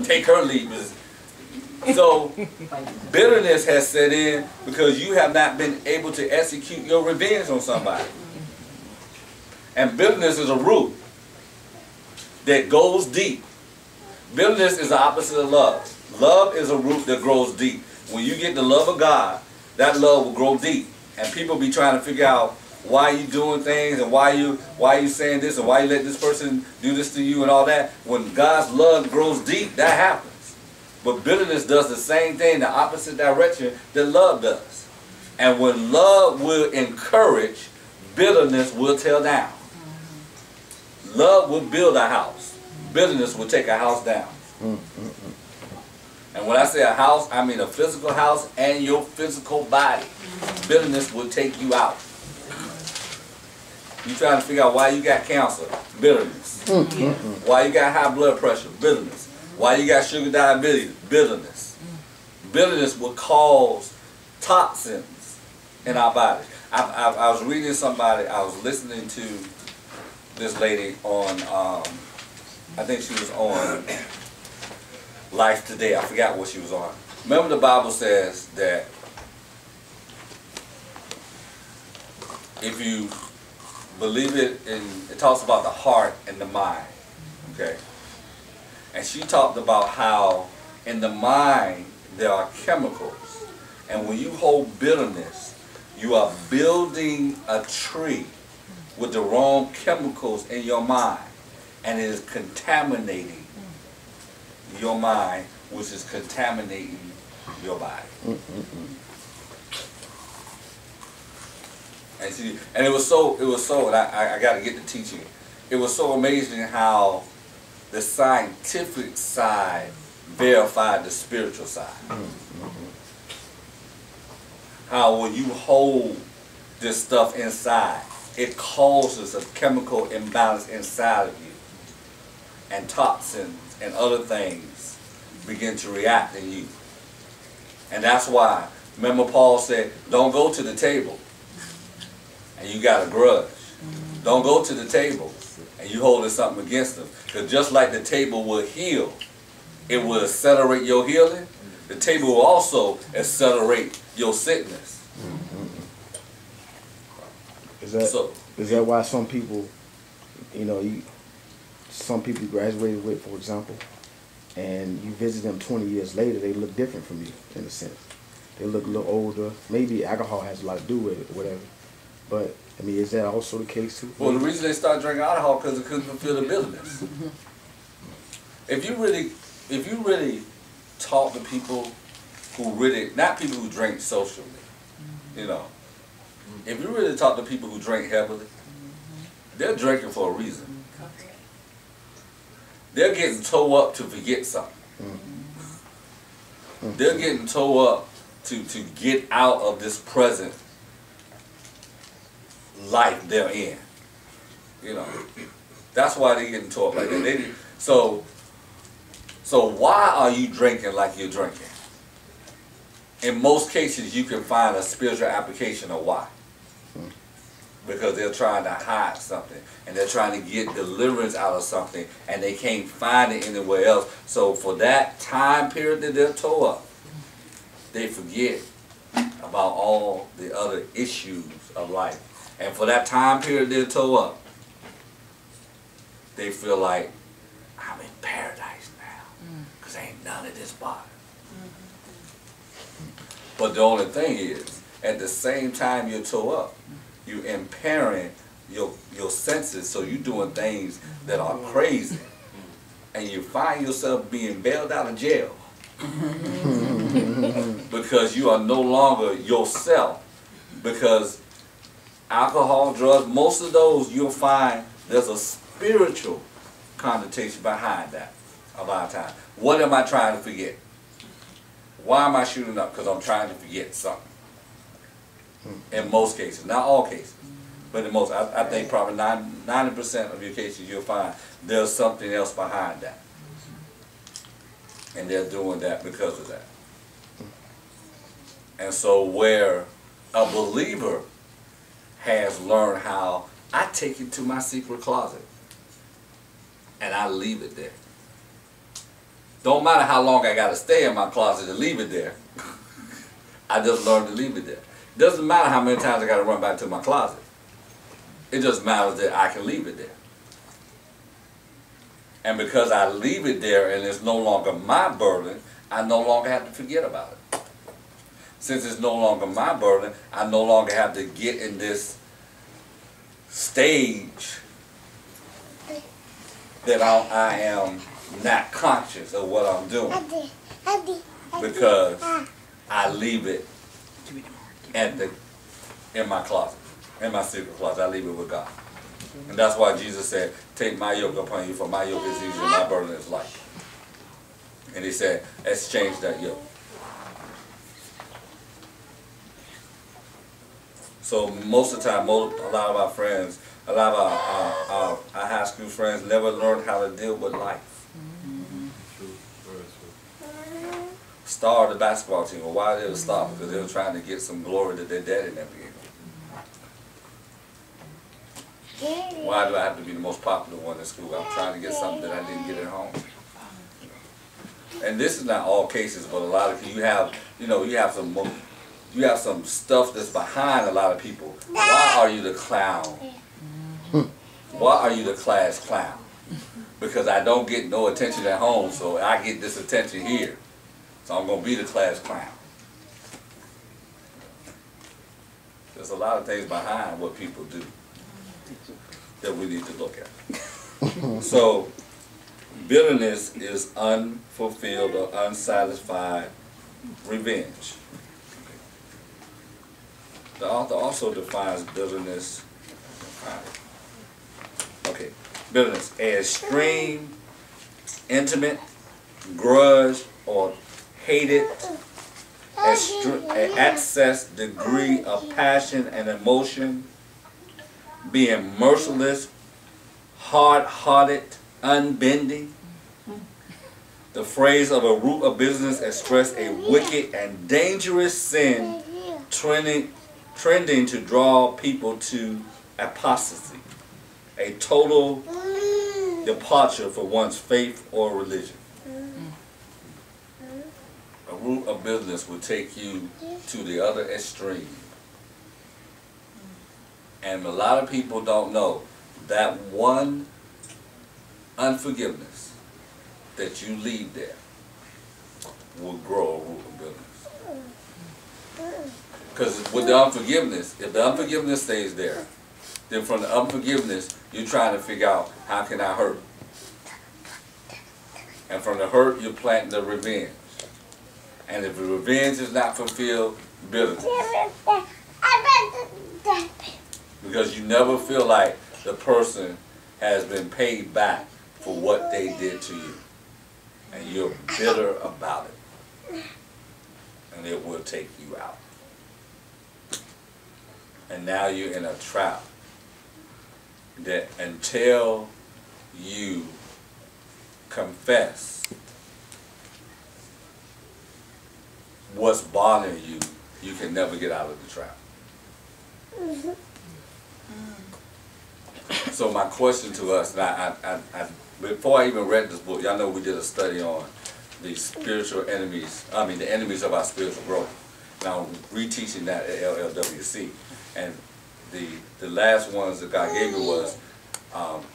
take her leave. So bitterness has set in because you have not been able to execute your revenge on somebody. And bitterness is a root that goes deep. Bitterness is the opposite of love. Love is a root that grows deep. When you get the love of God, that love will grow deep. And people be trying to figure out why you doing things and why you saying this and why you let this person do this to you and all that. When God's love grows deep, that happens. But bitterness does the same thing, the opposite direction that love does. And when love will encourage, bitterness will tear down. Love will build a house. Bitterness will take a house down. And when I say a house, I mean a physical house and your physical body. Bitterness will take you out. You trying to figure out why you got cancer? Bitterness. Why you got high blood pressure? Bitterness. Why you got sugar diabetes? Bitterness. Bitterness will cause toxins in our bodies. I was reading somebody, I was listening to this lady on, I think she was on Life Today. I forgot what she was on. Remember the Bible says that if you believe it, it talks about the heart and the mind. Okay? And she talked about how in the mind there are chemicals. And when you hold bitterness, you are building a tree with the wrong chemicals in your mind. And it is contaminating your mind, which is contaminating your body. And see, and it was so, and I got to get to teaching. It was so amazing how the scientific side verified the spiritual side. How when you hold this stuff inside, it causes a chemical imbalance inside of you. And toxins and other things begin to react in you. And that's why, remember Paul said, don't go to the table and you got a grudge. Don't go to the table and you holding something against them. Because just like the table will heal, it will accelerate your healing, the table will also accelerate your sickness. Is that why some people, some people you graduated with, for example, and you visit them 20 years later, they look different from you, in a sense. They look a little older. Maybe alcohol has a lot to do with it, or whatever. But, I mean, is that also the case, too? Well, the reason they start drinking alcohol because it couldn't fulfill the bitterness. If you really talk to people who really, not people who drink socially, if you really talk to people who drink heavily, they're drinking for a reason. They're getting towed up to forget something. They're getting towed up to get out of this present life they're in. That's why they're getting towed up like that. So why are you drinking like you're drinking? In most cases, you can find a spiritual application of why. Because they're trying to hide something, and they're trying to get deliverance out of something, and they can't find it anywhere else. So for that time period that they're towed up, they forget about all the other issues of life. And for that time period they're towed up, they feel like, I'm in paradise now, because ain't none of this bother. But the only thing is, at the same time you're towed up, you're impairing your senses, so you're doing things that are crazy. And you find yourself being bailed out of jail. Because you are no longer yourself. Because alcohol, drugs, most of those you'll find there's a spiritual connotation behind that a lot of times. What am I trying to forget? Why am I shooting up? Because I'm trying to forget something. In most cases, not all cases, but in most, I think probably 90% of your cases you'll find there's something else behind that. And they're doing that because of that. And so where a believer has learned how I take it to my secret closet and I leave it there. Don't matter how long I got to stay in my closet to leave it there. I just learned to leave it there. It doesn't matter how many times I got to run back to my closet. It just matters that I can leave it there. And because I leave it there and it's no longer my burden, I no longer have to forget about it. Since it's no longer my burden, I no longer have to get in this stage that I am not conscious of what I'm doing, because I leave it in my closet, in my secret closet. I leave it with God. And that's why Jesus said, take my yoke upon you, for my yoke is easy and my burden is light. And he said, exchange that yoke. So most of the time, a lot of our friends, a lot of our high school friends never learned how to deal with life. Star of the basketball team. Well, why did it stop? Because they were trying to get some glory that their daddy never gave them. Why do I have to be the most popular one in school? I'm trying to get something that I didn't get at home. And this is not all cases, but a lot of you have some stuff that's behind a lot of people. Why are you the clown? Why are you the class clown? Because I don't get no attention at home, so I get this attention here. So I'm going to be the class clown. There's a lot of things behind what people do that we need to look at. So bitterness is unfulfilled or unsatisfied revenge. The author also defines bitterness. Bitterness as extreme, intimate, grudge, or hated, excess degree of passion and emotion, being merciless, hard-hearted, unbending. The phrase of a root of business express a wicked and dangerous sin trending to draw people to apostasy, a total departure for one's faith or religion. A root of business will take you to the other extreme. And a lot of people don't know that one unforgiveness that you leave there will grow a root of bitterness. Because with the unforgiveness, if the unforgiveness stays there, then from the unforgiveness, you're trying to figure out, how can I hurt? And from the hurt, you're planting the revenge. And if the revenge is not fulfilled, bitterness. Because you never feel like the person has been paid back for what they did to you. And you're bitter about it. And it will take you out. And now you're in a trap that until you confess what's bothering you, you can never get out of the trap. So my question to us, and before I even read this book, y'all know we did a study on the spiritual enemies, the enemies of our spiritual growth. Now I'm reteaching that at LLWC. And the last ones that God gave me was,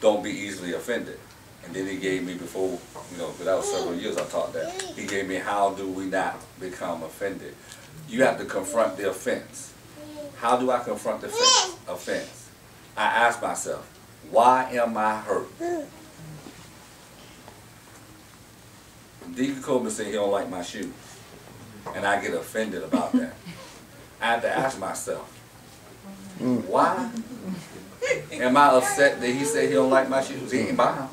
don't be easily offended. And then he gave me, before, but that was several years I taught that, he gave me, how do we not become offended? You have to confront the offense. How do I confront the offense? I ask myself, why am I hurt? Deacon Coleman said he don't like my shoes. And I get offended about that. I have to ask myself, why am I upset that he said he don't like my shoes? He ain't buy them.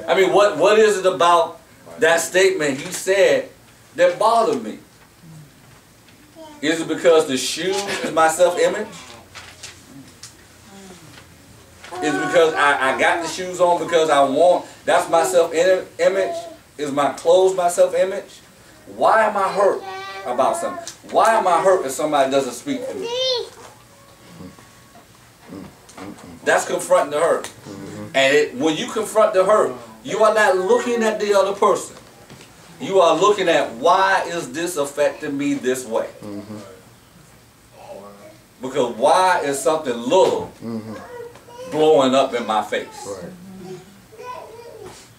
I mean, what is it about that statement he said that bothered me? Is it because the shoes is my self-image? Is it because I got the shoes on because I want, that's my self-image? Is my clothes my self-image? Why am I hurt about something? Why am I hurt if somebody doesn't speak to me? That's confronting the hurt. And when you confront the hurt, You are not looking at the other person. You are looking at, why is this affecting me this way? Because why is something little blowing up in my face? Right.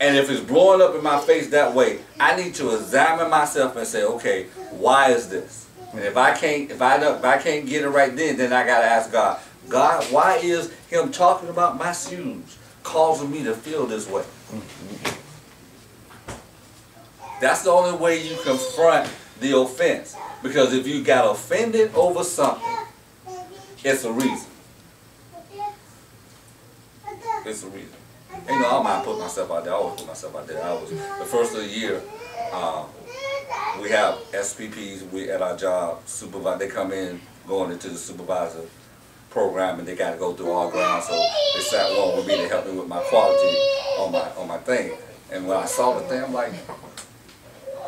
And if it's blowing up in my face that way, I need to examine myself and say, okay, why is this? And if I can't get it right then I gotta ask God, God, why is him talking about my shoes causing me to feel this way? That's the only way you confront the offense. Because if you got offended over something, it's a reason. It's a reason. And, you know, I don't mind putting myself out there. I always put myself out there. The first of the year, we have SPPs at our job, supervise. They come in, going into the supervisor program, and they got to go through all ground. So they sat one with me to help me with my quality on my thing. And when I saw the thing, I'm like,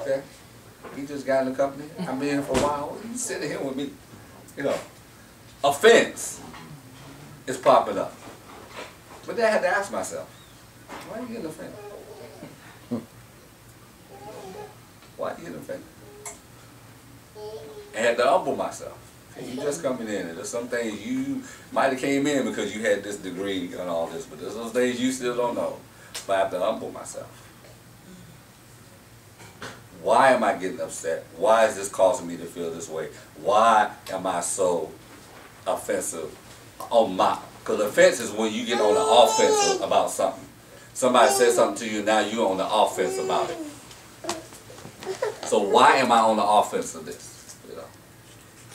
okay, he just got in the company. I've been here for a while. He's sitting here with me. You know, offense is popping up. But then I had to ask myself, why are you getting offended? Why are you getting offended? I had to humble myself. You just coming in, and there's some things you might have came in because you had this degree and all this, but there's those things you still don't know. But I have to humble myself. Why am I getting upset? Why is this causing me to feel this way? Why am I so offensive on my? Because offense is when you get on the offensive about something. Somebody says something to you, now you're on the offense about it. So why am I on the offense of this? You know,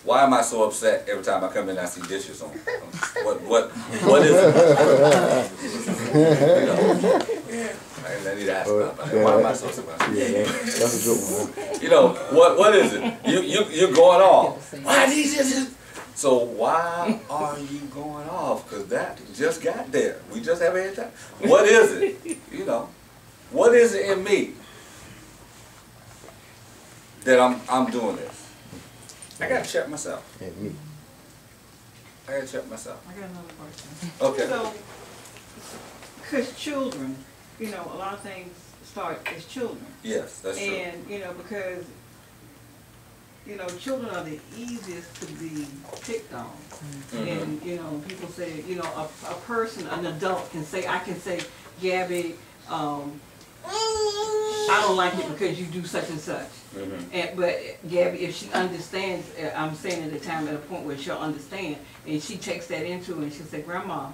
why am I so upset every time I come in and I see dishes on? What is it? You know, I need to ask about that. Why am I so upset? Yeah, that's a good one. You know, what is it? You're going off. Why these dishes? So why are you going off? Because that just got there. We just haven't had time. What is it? You know, what is it in me that I'm doing this? I gotta check myself. And me. I gotta check myself. I got another question. Okay. So, because children, you know, a lot of things start as children. Yes, that's true. And, you know, because, you know, children are the easiest to be picked on. And, you know, people say, you know, a person, an adult I can say, Gabby, I don't like it because you do such and such. But Gabby, if she understands, I'm saying at the time at a point where she'll understand, and she takes that into it, and she'll say, Grandma,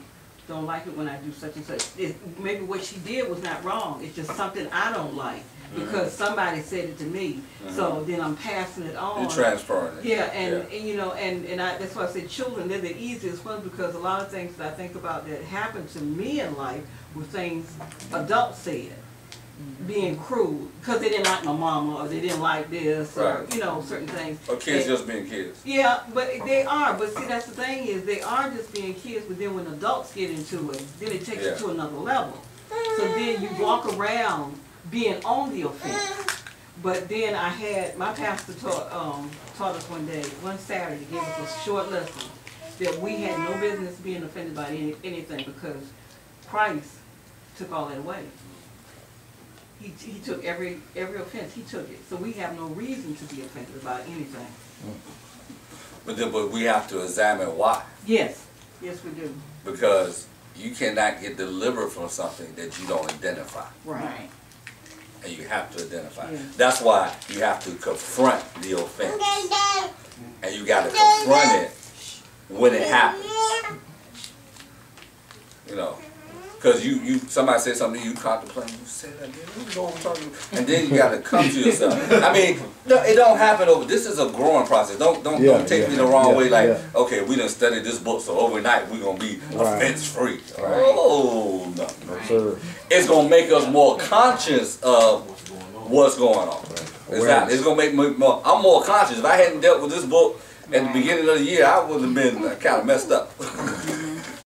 don't like it when I do such and such. Maybe what she did was not wrong. It's just something I don't like because somebody said it to me. So then I'm passing it on. You're transferring it. Yeah, and you know, and that's why I say children, they're the easiest ones because a lot of things that I think about that happened to me in life were things adults said. Being cruel because they didn't like my mama or they didn't like this or you know certain things. Or kids just being kids. Yeah, but they are. But see, that's the thing is they are just being kids. But then when adults get into it, then it takes you to another level. So then you walk around being on the offense. But then I had my pastor taught us one Saturday, gave us a short lesson that we had no business being offended by anything because Christ took all that away. He took every offense, he took it. So we have no reason to be offended about anything. But we have to examine why. Yes, yes we do. Because you cannot get delivered from something that you don't identify. Right. And you have to identify. Yeah. That's why you have to confront the offense. And you got to confront it when it happens. You know. Because somebody said something to you, contemplating, you say that again, you know what I'm talking about? And then you got to come to yourself. I mean, it don't happen this is a growing process. Don't take me the wrong way, like, okay, we done studied this book, so overnight we're going to be offense-free. Oh, no. Sir. It's going to make us more conscious of what's going on. It's going to make me more, I'm more conscious. If I hadn't dealt with this book at the beginning of the year, I would have been kind of messed up.